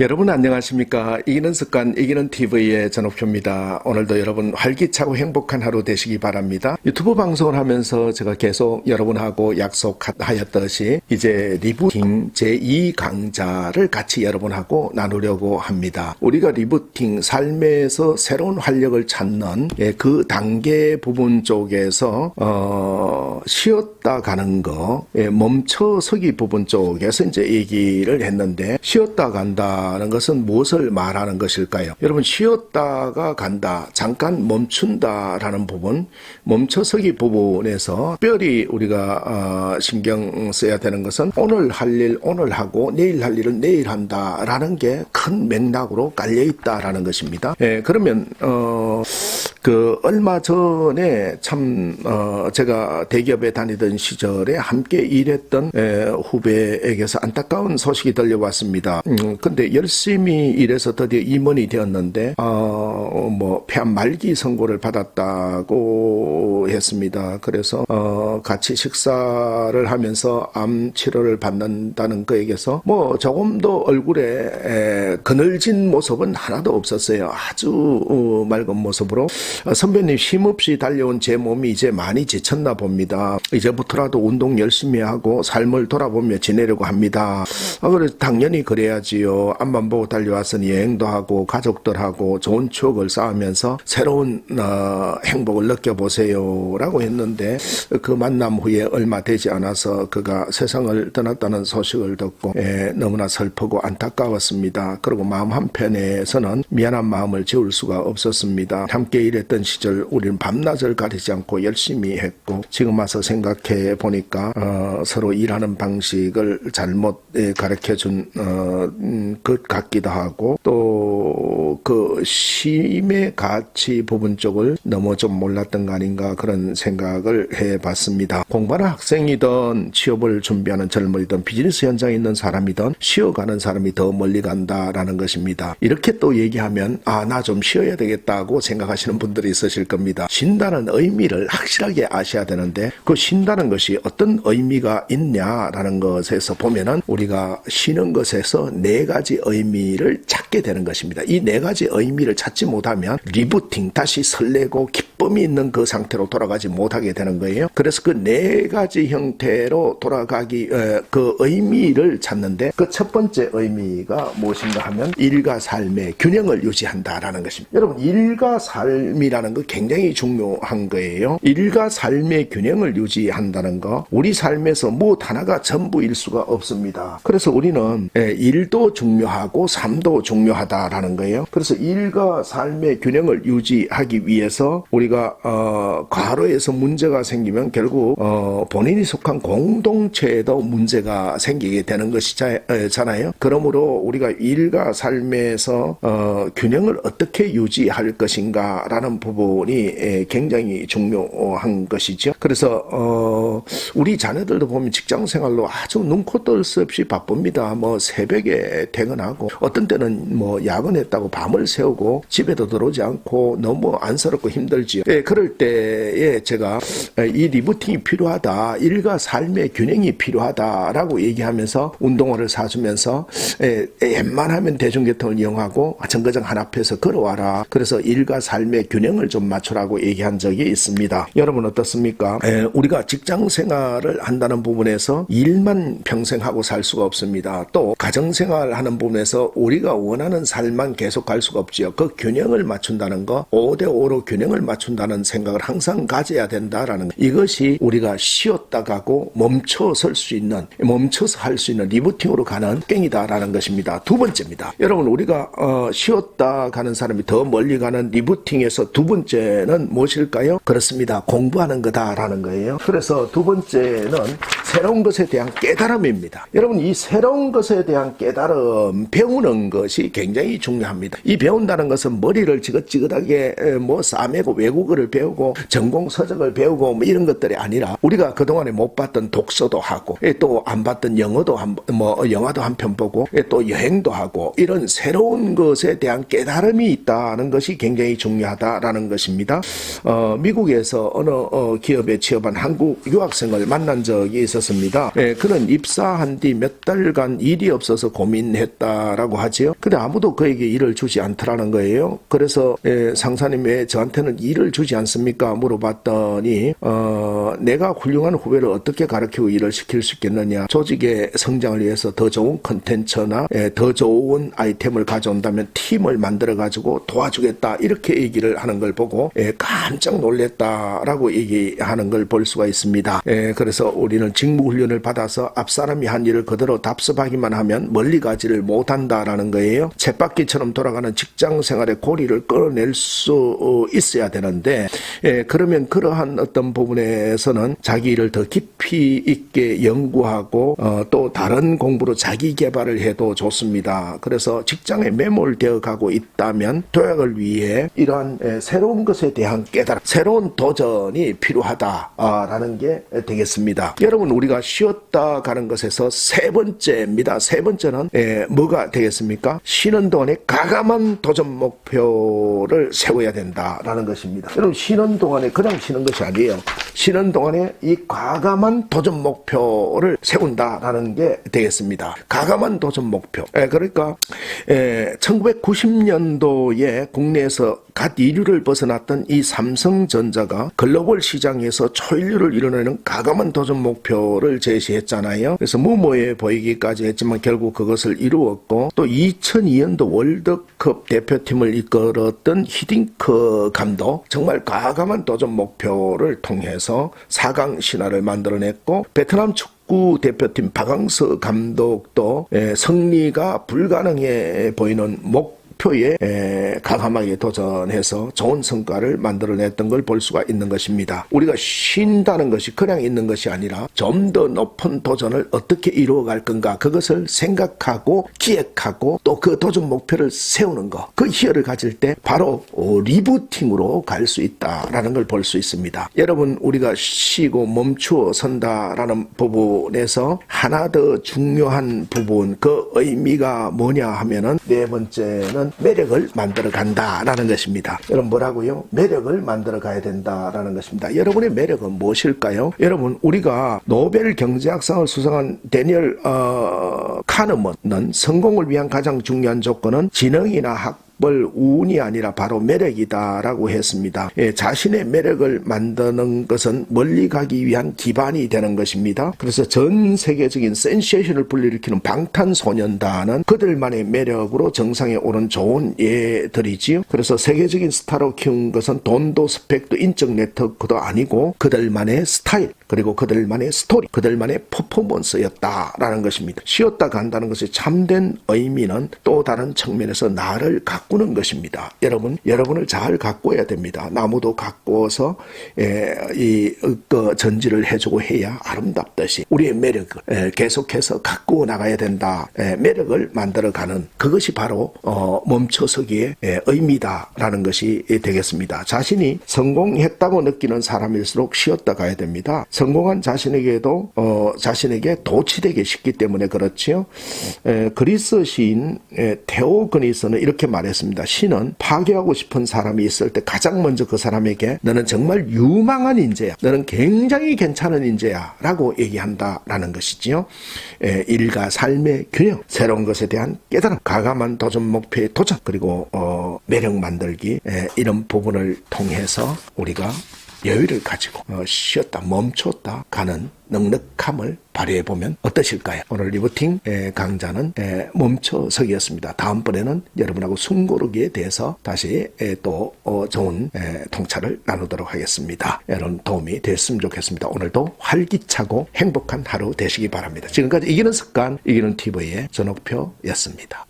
여러분 안녕하십니까? 이기는 습관, 이기는 TV의 전옥표입니다. 오늘도 여러분 활기차고 행복한 하루 되시기 바랍니다. 유튜브 방송을 하면서 제가 계속 여러분하고 약속하였듯이 이제 리부팅 제2강좌를 같이 여러분하고 나누려고 합니다. 우리가 리부팅, 삶에서 새로운 활력을 찾는 그 단계 부분 쪽에서 쉬었다 가는 거, 멈춰서기 부분 쪽에서 이제 얘기를 했는데, 쉬었다 간다는 것은 무엇을 말하는 것일까요? 여러분, 쉬었다가 간다, 잠깐 멈춘다라는 부분, 멈춰서기 부분에서 특별히 우리가 신경 써야 되는 것은 오늘 할 일 오늘 하고 내일 할 일은 내일 한다라는 게 큰 맥락으로 깔려 있다라는 것입니다. 그러면 얼마 전에 참 제가 대기업에 다니던 시절에 함께 일했던 후배에게서 안타까운 소식이 들려왔습니다. 근데 열심히 일해서 드디어 임원이 되었는데 폐암 말기 선고를 받았다고 했습니다. 그래서 같이 식사를 하면서 암 치료를 받는다는 그에게서 조금도 얼굴에 그늘진 모습은 하나도 없었어요. 아주 맑은 모습으로 선배님, 쉼없이 달려온 제 몸이 이제 많이 지쳤나 봅니다. 이제부터라도 운동 열심히 하고 삶을 돌아보며 지내려고 합니다. 그래서 당연히 그래야지요. 앞만 보고 달려왔으니 여행도 하고 가족들하고 좋은 추억을 쌓으면서 새로운 행복을 느껴보세요 라고 했는데, 그 만남 후에 얼마 되지 않아서 그가 세상을 떠났다는 소식을 듣고 너무나 슬프고 안타까웠습니다. 그리고 마음 한편에서는 미안한 마음을 지울 수가 없었습니다. 함께 일했던 시절 우리는 밤낮을 가리지 않고 열심히 했고, 지금 와서 생각해 보니까 서로 일하는 방식을 잘못 가르쳐준 것 같기도 하고, 또 그 쉼의 가치 부분 쪽을 너무 좀 몰랐던 거 아닌가, 그런 생각을 해봤습니다. 공부하는 학생이든 취업을 준비하는 젊은이든 비즈니스 현장에 있는 사람이든 쉬어가는 사람이 더 멀리 간다라는 것입니다. 이렇게 또 얘기하면 나 좀 쉬어야 되겠다고 생각하시는 분들이 있으실 겁니다. 쉰다는 의미를 확실하게 아셔야 되는데, 그 쉰다는 것이 어떤 의미가 있냐라는 것에서 보면은 우리가 쉬는 것에서 네 가지 의미를 찾게 되는 것입니다. 이 네 가지 의미를 찾지 못하면 리부팅, 다시 설레고 기쁨이 있는 그 상태로 돌아가지 못하게 되는 거예요. 그래서 그 네 가지 형태로 돌아가기 그 의미를 찾는데, 그 첫 번째 의미가 무엇인가 하면 일과 삶의 균형을 유지한다라는 것입니다. 여러분, 일과 삶이라는 거 굉장히 중요한 거예요. 일과 삶의 균형을 유지한다는 거, 우리 삶에서 무엇 하나가 전부일 수가 없습니다. 그래서 우리는 일도 중요하고 삶도 중요하다라는 거예요. 그래서 일과 삶의 균형을 유지하기 위해서 우리가 과로에서 문제가 생기면 결국 본인이 속한 공동체에도 문제가 생기게 되는 것이잖아요. 그러므로 우리가 일과 삶에서 균형을 어떻게 유지할 것인가라는 부분이 굉장히 중요한 것이죠. 그래서 우리 자녀들도 보면 직장생활로 아주 눈코 뜰 새 없이 바쁩니다. 새벽에 퇴근하고, 어떤 때는 야근했다고 밤을 새우고 집에도 들어오지 않고 너무 안쓰럽고 힘들지요. 그럴 때에 제가 이 리부팅이 필요하다, 일과 삶의 균형이 필요하다라고 얘기하면서 운동화를 사주면서 웬만하면 대중교통을 이용하고 정거장 한 앞에서 걸어와라, 그래서 일과 삶의 균형을 좀 맞추라고 얘기한 적이 있습니다. 여러분 어떻습니까? 우리가 직장생활을 한다는 부분에서 일만 평생 하고 살 수가 없습니다. 또 가정생활 하는 부분에서 우리가 원하는 삶만 계속 갈 수가 없지요. 그 균형을 맞춘다는 거, 5대5로 균형을 맞춘다는 생각을 항상 가져야 된다라는 거. 이것이 우리가 쉬었다 가고 멈춰서 할 수 있는 리부팅으로 가는 깽이다라는 것입니다. 두 번째입니다. 여러분, 우리가 쉬었다 가는 사람이 더 멀리 가는 리부팅에서 두 번째는 무엇일까요? 그렇습니다. 공부하는 거다라는 거예요. 그래서 두 번째는 새로운 것에 대한 깨달음입니다. 여러분, 이 새로운 것에 대한 깨달음, 배우는 것이 굉장히 중요합니다. 이 배운다는 것은 머리를 지긋지긋하게 싸매고 외국어를 배우고 전공 서적을 배우고 뭐 이런 것들이 아니라 우리가 그동안에 못 봤던 독서도 하고 또 안 봤던 영어도 영화도 한 편 보고 또 여행도 하고 이런 새로운 것에 대한 깨달음이 있다는 것이 굉장히 중요하다라는 것입니다. 미국에서 어느 기업에 취업한 한국 유학생을 만난 적이 있었습니다. 그는 입사한 뒤 몇 달간 일이 없어서 고민했다라고 하지요. 근데 아무도 그에게 일을 주지 않더라는 거예요. 그래서 상사님 왜 저한테는 일을 주지 않습니까? 물어봤더니 내가 훌륭한 후배를 어떻게 가르치고 일을 시킬 수 있겠느냐. 조직의 성장을 위해서 더 좋은 컨텐츠나 더 좋은 아이템을 가져온다면 팀을 만들어가지고 도와주겠다. 이렇게 얘기를 하는 걸 보고 깜짝 놀랐다라고 얘기하는 걸 볼 수가 있습니다. 그래서 우리는 직무훈련을 받아서 앞사람이 한 일을 그대로 답습하기만 하면 멀리 가지를 못한다라는 거예요. 쳇바퀴처럼 돌아가는 직장 생활의 고리를 끌어낼 수 있어야 되는데 그러면 그러한 어떤 부분에서는 자기 일을 더 깊이 있게 연구하고 또 다른 공부로 자기 개발을 해도 좋습니다. 그래서 직장에 매몰되어 가고 있다면 도약을 위해 이러한 새로운 것에 대한 깨달음, 새로운 도전이 필요하다라는 게 되겠습니다. 여러분, 우리가 쉬었다 가는 것에서 세 번째입니다. 세 번째는 뭐가 되겠습니까? 쉬는 동안에 가감한 도전 목표를 세워야 된다라는 것입니다. 여러분, 쉬는 동안에 그냥 쉬는 것이 아니에요. 쉬는 동안에 이 과감한 도전 목표를 세운다라는 게 되겠습니다. 과감한 도전 목표. 그러니까 1990년도에 국내에서 갓 2류를 벗어났던 이 삼성전자가 글로벌 시장에서 초일류를 이뤄내는 과감한 도전 목표를 제시했잖아요. 그래서 무모해 보이기까지 했지만 결국 그것을 이루었고, 또 2002년도 월드컵 대표팀을 이끌었던 히딩크 감독, 정말 과감한 도전 목표를 통해서 4강 신화를 만들어냈고, 베트남 축구 대표팀 박항서 감독도 승리가 불가능해 보이는 목표에 과감하게 도전해서 좋은 성과를 만들어냈던 걸 볼 수가 있는 것입니다. 우리가 쉰다는 것이 그냥 있는 것이 아니라 좀 더 높은 도전을 어떻게 이루어갈 건가, 그것을 생각하고 기획하고 또 그 도전 목표를 세우는 것, 그 희열을 가질 때 바로 리부팅으로 갈 수 있다라는 걸 볼 수 있습니다. 여러분, 우리가 쉬고 멈추어 선다라는 부분에서 하나 더 중요한 부분, 그 의미가 뭐냐 하면은 네 번째는 매력을 만들어 간다라는 것입니다. 여러분, 뭐라고요? 매력을 만들어 가야 된다라는 것입니다. 여러분의 매력은 무엇일까요? 여러분, 우리가 노벨 경제학상을 수상한 데니얼 카너먼은 성공을 위한 가장 중요한 조건은 지능이나 운이 아니라 바로 매력이다라고 했습니다. 자신의 매력을 만드는 것은 멀리 가기 위한 기반이 되는 것입니다. 그래서 전 세계적인 센세이션을 불러일으키는 방탄소년단은 그들만의 매력으로 정상에 오른 좋은 예들이지요. 그래서 세계적인 스타로 키운 것은 돈도 스펙도 인적 네트워크도 아니고 그들만의 스타일, 그리고 그들만의 스토리, 그들만의 퍼포먼스였다라는 것입니다. 쉬었다 간다는 것의 참된 의미는 또 다른 측면에서 나를 가꾸는 것입니다. 여러분을 잘 가꿔야 됩니다. 나무도 가꾸어서 전지를 해주고 해야 아름답듯이 우리의 매력을 계속해서 가꾸어 나가야 된다. 매력을 만들어가는 그것이 바로 멈춰서기의 의미다라는 것이 되겠습니다. 자신이 성공했다고 느끼는 사람일수록 쉬었다 가야 됩니다. 성공한 자신에게도 자신에게 도취되기 쉽기 때문에 그렇지요. 그리스 시인 테오그니스는 이렇게 말했습니다. 신은 파괴하고 싶은 사람이 있을 때 가장 먼저 그 사람에게 너는 정말 유망한 인재야, 너는 굉장히 괜찮은 인재야 라고 얘기한다라는 것이지요. 일과 삶의 균형, 새로운 것에 대한 깨달음, 과감한 도전 목표의 도전, 그리고 매력 만들기, 이런 부분을 통해서 우리가 여유를 가지고 쉬었다 멈췄다 가는 넉넉함을 발휘해보면 어떠실까요? 오늘 리부팅 강좌는 멈춰서기였습니다. 다음번에는 여러분하고 숨고르기에 대해서 다시 또 좋은 통찰을 나누도록 하겠습니다. 여러분 도움이 됐으면 좋겠습니다. 오늘도 활기차고 행복한 하루 되시기 바랍니다. 지금까지 이기는 습관, 이기는 TV의 전옥표였습니다.